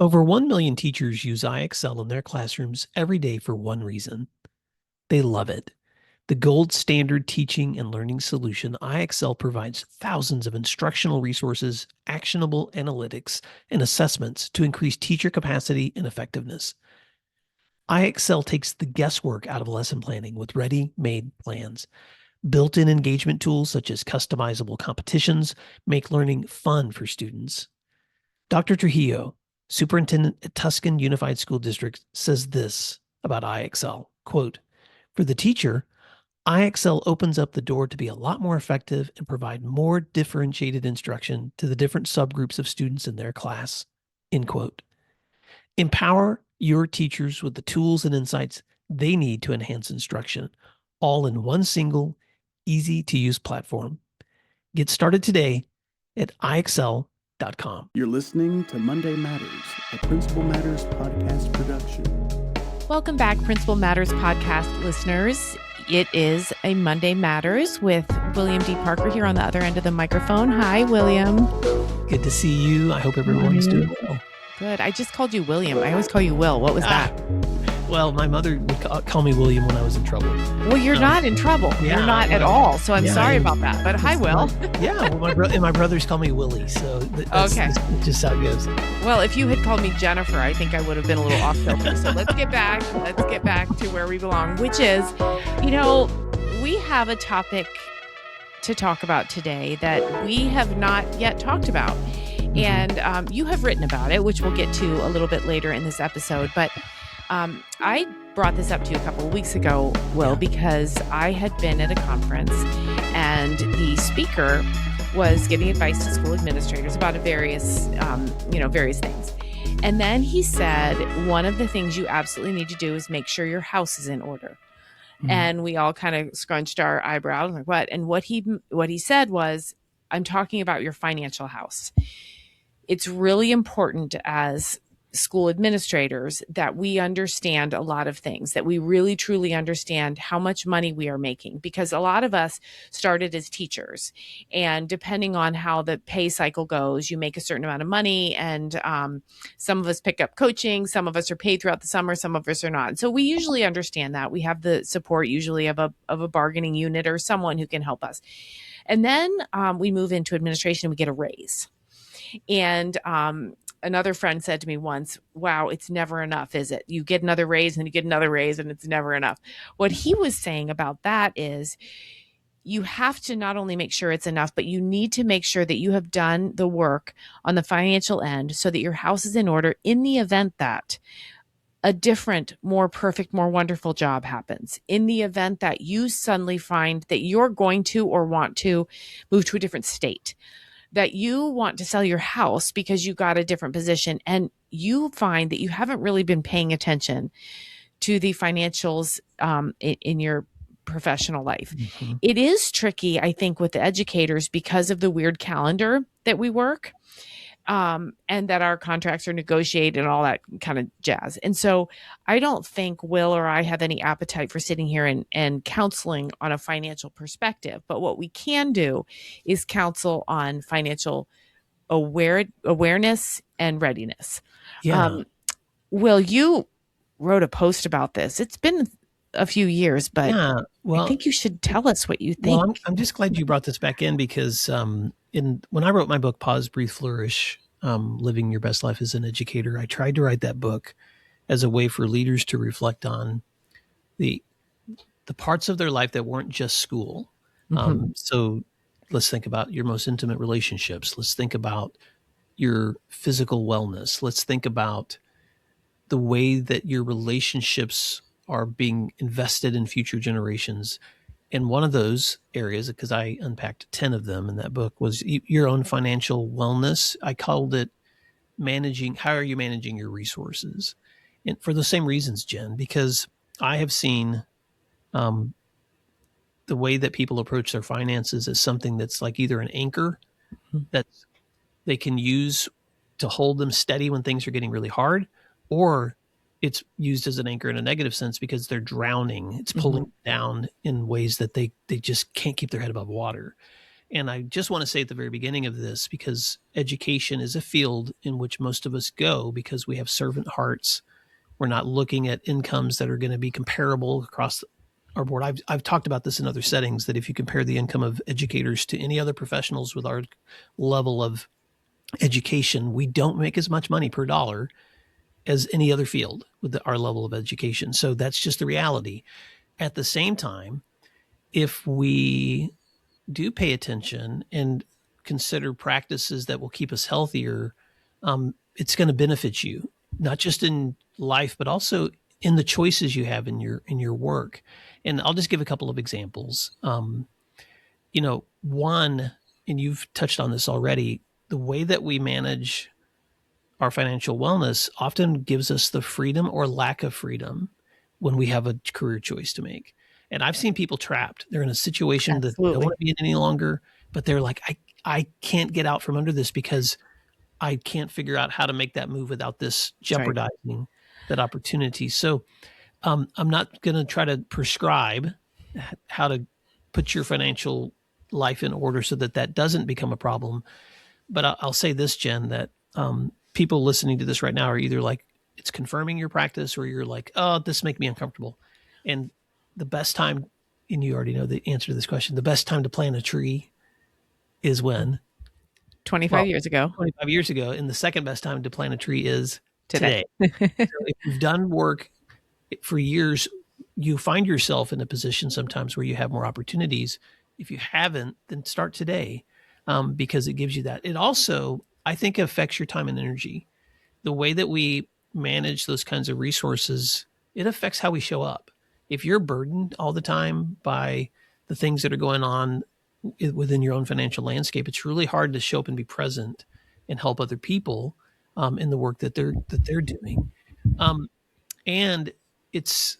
Over 1 million teachers use IXL in their classrooms every day for one reason. They love it. The gold standard teaching and learning solution, IXL provides thousands of instructional resources, actionable analytics, and assessments to increase teacher capacity and effectiveness. IXL takes the guesswork out of lesson planning with ready-made plans. Built-in engagement tools such as customizable competitions make learning fun for students. Dr. Trujillo, superintendent at Tuscan Unified School District, says this about IXL, quote, "For the teacher, IXL opens up the door to be a lot more effective and provide more differentiated instruction to the different subgroups of students in their class," end quote. Empower your teachers with the tools and insights they need to enhance instruction, all in one single, easy-to-use platform. Get started today at IXL.com. You're listening to Monday Matters, a Principal Matters podcast production. Welcome back, Principal Matters podcast listeners. It is a Monday Matters with William D. Parker here on the other end of the microphone. Hi, William. Good to see you. I hope everyone's doing well. Good. I just called you William. I always call you Will. What was that? Well, my mother would call me William when I was in trouble. Well, you're not in trouble. Yeah, you're not at all. So I'm sorry about that. But hi, Will. Yeah, well, my brothers call me Willie. So that's just how it goes. Well, if you had called me Jennifer, I think I would have been a little off kilter. So let's get back to where we belong, which is, we have a topic to talk about today that we have not yet talked about. And you have written about it, which we'll get to a little bit later in this episode. But I brought this up to you a couple of weeks ago, Will, because I had been at a conference and the speaker was giving advice to school administrators about various things. And then he said, one of the things you absolutely need to do is make sure your house is in order. Mm-hmm. And we all kind of scrunched our eyebrows like, what? And what he said was, I'm talking about your financial house. It's really important as school administrators that we understand a lot of things, that we really truly understand how much money we are making, because a lot of us started as teachers, and depending on how the pay cycle goes, you make a certain amount of money, and some of us pick up coaching, some of us are paid throughout the summer, some of us are not. And so we usually understand that. We have the support usually of a bargaining unit or someone who can help us. And then we move into administration and we get a raise. And another friend said to me once, wow, it's never enough, is it? You get another raise and you get another raise and it's never enough. What he was saying about that is you have to not only make sure it's enough, but you need to make sure that you have done the work on the financial end so that your house is in order in the event that a different, more perfect, more wonderful job happens, in the event that you suddenly find that you're going to or want to move to a different state, that you want to sell your house because you got a different position and you find that you haven't really been paying attention to the financials in your professional life. Mm-hmm. It is tricky, I think, with the educators because of the weird calendar that we work. And that our contracts are negotiated and all that kind of jazz. And so I don't think Will or I have any appetite for sitting here and counseling on a financial perspective. But what we can do is counsel on financial awareness and readiness. Yeah. Will, you wrote a post about this. It's been a few years, but I think you should tell us what you think. Well, I'm just glad you brought this back in because when I wrote my book, Pause, Breathe, Flourish, Living Your Best Life as an Educator, I tried to write that book as a way for leaders to reflect on the parts of their life that weren't just school. Mm-hmm. So let's think about your most intimate relationships. Let's think about your physical wellness. Let's think about the way that your relationships are being invested in future generations. And one of those areas, because I unpacked 10 of them in that book, was your own financial wellness. I called it how are you managing your resources? And for the same reasons, Jen, because I have seen the way that people approach their finances as something that's like either an anchor that they can use to hold them steady when things are getting really hard, or it's used as an anchor in a negative sense because they're drowning. It's pulling down in ways that they just can't keep their head above water. And I just want to say at the very beginning of this, because education is a field in which most of us go because we have servant hearts. We're not looking at incomes that are going to be comparable across our board. I've talked about this in other settings, that if you compare the income of educators to any other professionals with our level of education, we don't make as much money per dollar as any other field with our level of education. So that's just the reality. At the same time, if we do pay attention and consider practices that will keep us healthier, it's going to benefit you, not just in life, but also in the choices you have in your work. And I'll just give a couple of examples. One, and you've touched on this already, the way that we manage our financial wellness often gives us the freedom or lack of freedom when we have a career choice to make. And I've seen people trapped. They're in a situation that they don't want to be in any longer, but they're like, I can't get out from under this because I can't figure out how to make that move without this jeopardizing that opportunity. So I'm not going to try to prescribe how to put your financial life in order so that doesn't become a problem. But I'll say this, Jen, that people listening to this right now are either like, it's confirming your practice, or you're like, oh, this makes me uncomfortable. And the best time, and you already know the answer to this question, the best time to plant a tree is when? 25 years ago. 25 years ago. And the second best time to plant a tree is today. So if you've done work for years, you find yourself in a position sometimes where you have more opportunities. If you haven't, then start today, because it gives you that. It also, I think, affects your time and energy. The way that we manage those kinds of resources, it affects how we show up. If you're burdened all the time by the things that are going on within your own financial landscape, it's really hard to show up and be present and help other people in the work that they're doing. And it's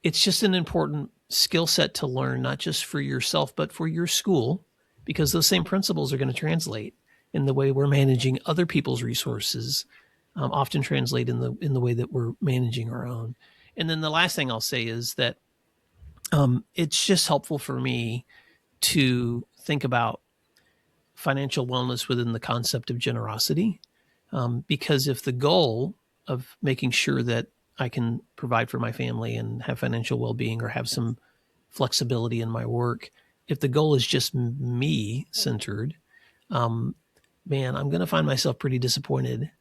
just an important skill set to learn, not just for yourself, but for your school, because those same principles are going to translate in the way we're managing other people's resources, often translate in the way that we're managing our own. And then the last thing I'll say is that it's just helpful for me to think about financial wellness within the concept of generosity, because if the goal of making sure that I can provide for my family and have financial well-being or have some flexibility in my work, if the goal is just me centered, man, I'm going to find myself pretty disappointed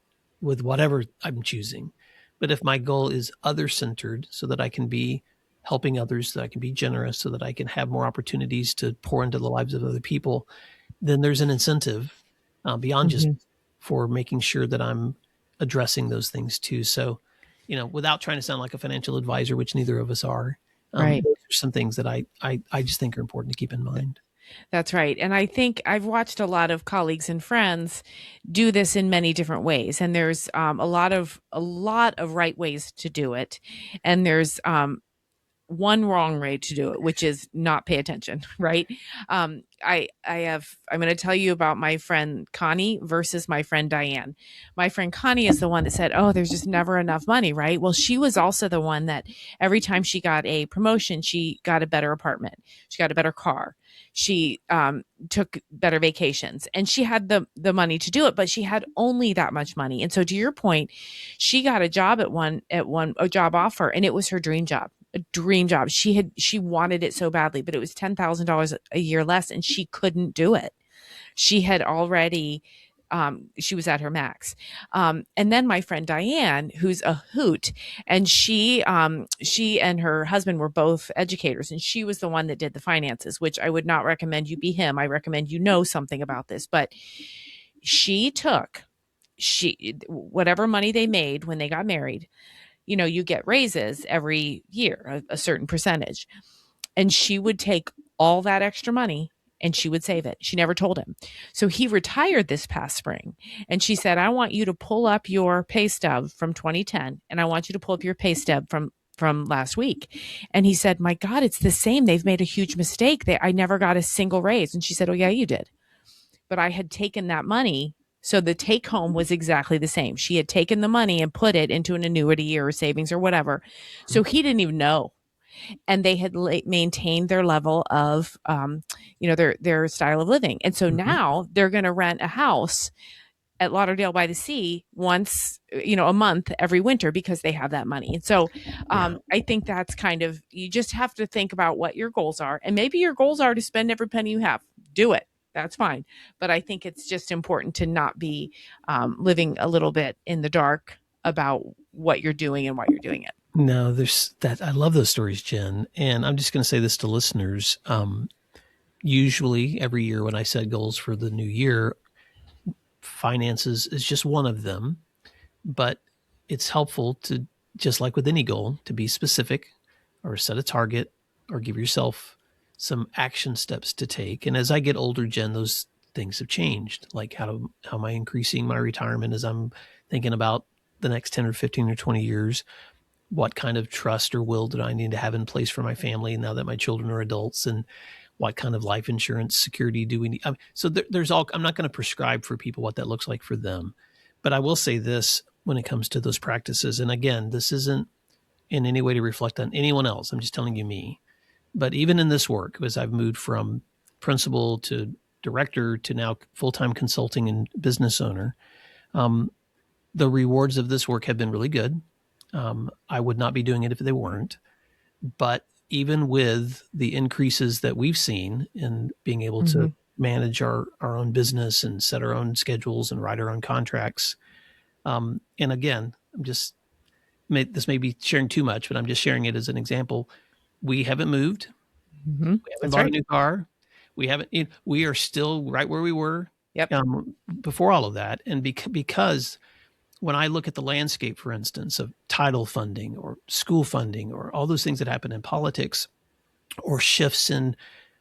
with whatever I'm choosing. But if my goal is other centered, so that I can be helping others, so that I can be generous, so that I can have more opportunities to pour into the lives of other people, then there's an incentive beyond just for making sure that I'm addressing those things too. So, without trying to sound like a financial advisor, which neither of us are, those are some things that I just think are important to keep in mind. That's right. And I think I've watched a lot of colleagues and friends do this in many different ways. And there's a lot of right ways to do it. And there's one wrong way to do it, which is not pay attention, right? I'm going to tell you about my friend Connie versus my friend Diane. My friend Connie is the one that said, oh, there's just never enough money, right? Well, she was also the one that every time she got a promotion, she got a better apartment. She got a better car. She took better vacations, and she had the money to do it, but she had only that much money. And so to your point, she got a job a job offer, and it was her dream job. A dream job. She wanted it so badly, but it was $10,000 a year less, and she couldn't do it. She had already, she was at her max. And then my friend Diane, who's a hoot, and she and her husband were both educators, and she was the one that did the finances, which I would not recommend you be him. I recommend you know something about this, but she took whatever money they made when they got married. You get raises every year, a certain percentage. And she would take all that extra money and she would save it. She never told him. So he retired this past spring. And she said, I want you to pull up your pay stub from 2010. And I want you to pull up your pay stub from last week. And he said, my God, it's the same. They've made a huge mistake. I never got a single raise. And she said, oh yeah, you did. But I had taken that money. So the take home was exactly the same. She had taken the money and put it into an annuity or savings or whatever. So he didn't even know. and they had maintained their level of, their style of living. And so Mhm. now they're going to rent a house at Lauderdale by the Sea once, a month every winter because they have that money. And so Yeah. I think that's kind of, you just have to think about what your goals are. And maybe your goals are to spend every penny you have. Do it. That's fine. But I think it's just important to not be living a little bit in the dark about what you're doing and why you're doing it. No, there's that. I love those stories, Jen. And I'm just going to say this to listeners. Usually every year when I set goals for the new year, finances is just one of them, but it's helpful to, just like with any goal, to be specific or set a target or give yourself some action steps to take. And as I get older, Jen, those things have changed. Like how am I increasing my retirement as I'm thinking about the next 10 or 15 or 20 years? What kind of trust or will do I need to have in place for my family now that my children are adults? And what kind of life insurance security do we need? So there's all, I'm not going to prescribe for people what that looks like for them. But I will say this when it comes to those practices. And again, this isn't in any way to reflect on anyone else. I'm just telling you me. But even in this work, as I've moved from principal to director to now full-time consulting and business owner, um, the rewards of this work have been really good. I would not be doing it if they weren't. But even with the increases that we've seen in being able to manage our own business and set our own schedules and write our own contracts, and again, this may be sharing too much, but I'm just sharing it as an example. We haven't moved. Mm-hmm. We haven't That's bought a right. new car. We haven't. We are still right where we were Yep. before all of that, and because when I look at the landscape, for instance, of title funding or school funding or all those things that happen in politics or shifts in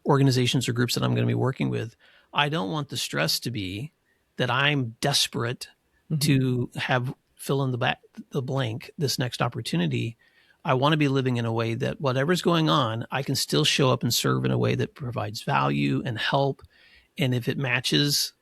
organizations or groups that I'm going to be working with, I don't want the stress to be that I'm desperate to have fill in the blank this next opportunity. I want to be living in a way that whatever's going on, I can still show up and serve in a way that provides value and help. And if it matches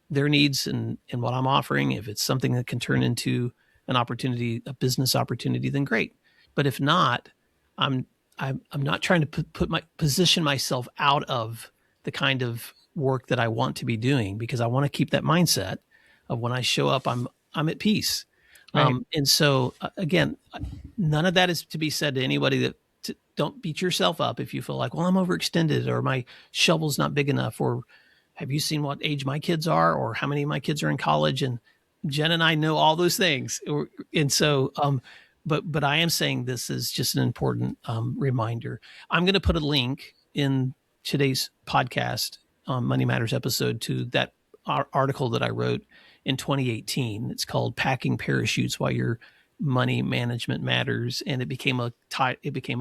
their needs and what I'm offering, if it's something that can turn into an opportunity, a business opportunity, then great. But if not, I'm I'm not trying to position myself out of the kind of work that I want to be doing, because I want to keep that mindset of when I show up, I'm at peace. Right. And so again, none of that is to be said to anybody that don't beat yourself up if you feel like, well, I'm overextended or my shovel's not big enough, or have you seen what age my kids are or how many of my kids are in college? And Jen and I know all those things. And so, but I am saying this is just an important reminder. I'm going to put a link in today's podcast, Money Matters episode, to that article that I wrote in 2018. It's called "Packing Parachutes While Your Money Management Matters," and it became a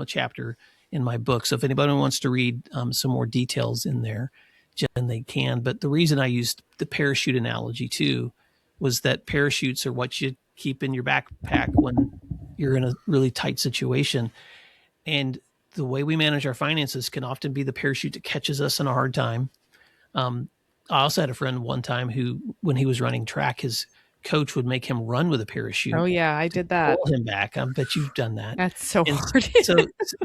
chapter in my book. So if anybody wants to read some more details in there, Jen, they can. But the reason I used the parachute analogy too was that parachutes are what you keep in your backpack when you're in a really tight situation. And the way we manage our finances can often be the parachute that catches us in a hard time. I also had a friend one time who, when he was running track, his coach would make him run with a parachute Oh yeah, I to did that. pull him back. I bet you've done that. That's so And hard. so,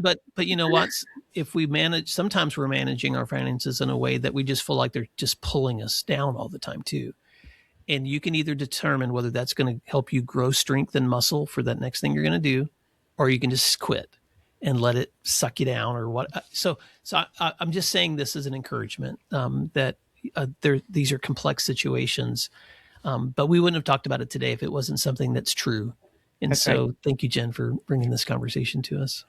but you know what? If we manage, sometimes we're managing our finances in a way that we just feel like they're just pulling us down all the time too. And you can either determine whether that's going to help you grow strength and muscle for that next thing you're going to do, or you can just quit and let it suck you down or what. I'm just saying this as an encouragement that these are complex situations, but we wouldn't have talked about it today if it wasn't something that's true. And That's right. so thank you, Jen, for bringing this conversation to us.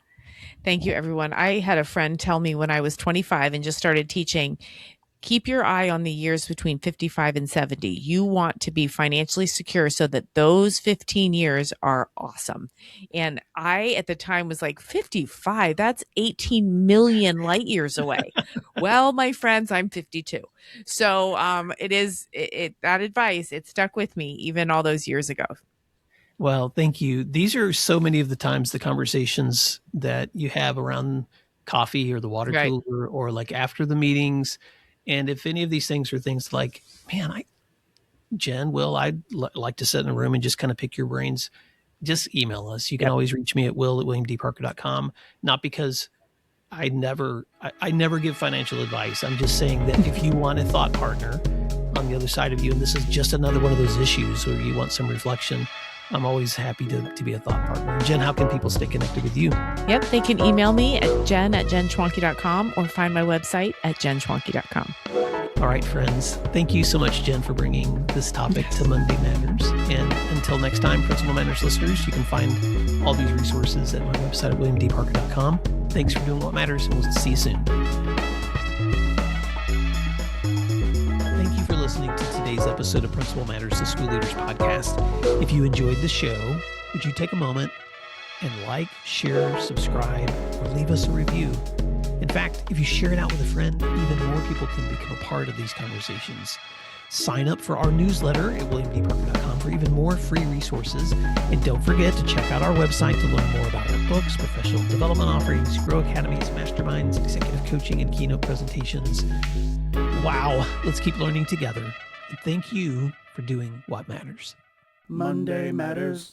Thank you, everyone. I had a friend tell me when I was 25 and just started teaching, keep your eye on the years between 55 and 70. You want to be financially secure so that those 15 years are awesome. And I, at the time, was like, 55, that's 18 million light years away. Well, my friends, I'm 52. So that advice, it stuck with me even all those years ago. Well, thank you. These are so many of the times the conversations that you have around coffee or the water Right. cooler or like after the meetings. And if any of these things are things like, man, Jen, Will, I'd like to sit in a room and just kind of pick your brains. just email us. You can always reach me at will@williamdparker.com. Not because I never give financial advice. I'm just saying that if you want a thought partner on the other side of you, and this is just another one of those issues where you want some reflection, I'm always happy to be a thought partner. Jen, how can people stay connected with you? Yep, they can email me at jen@jenschwanke.com or find my website at jenschwanke.com. All right, friends. Thank you so much, Jen, for bringing this topic to Monday Matters. And until next time, Principal Matters listeners, you can find all these resources at my website at williamdparker.com. Thanks for doing what matters, and we'll see you soon. Thank you for listening to today's episode of Principal Matters, the School Leaders Podcast. If you enjoyed the show, would you take a moment and like, share, subscribe, or leave us a review? In fact, if you share it out with a friend, even more people can become a part of these conversations. Sign up for our newsletter at williamdparker.com for even more free resources. And don't forget to check out our website to learn more about our books, professional development offerings, Grow Academies, masterminds, executive coaching, and keynote presentations. Wow, let's keep learning together. And thank you for doing what matters. Monday Matters.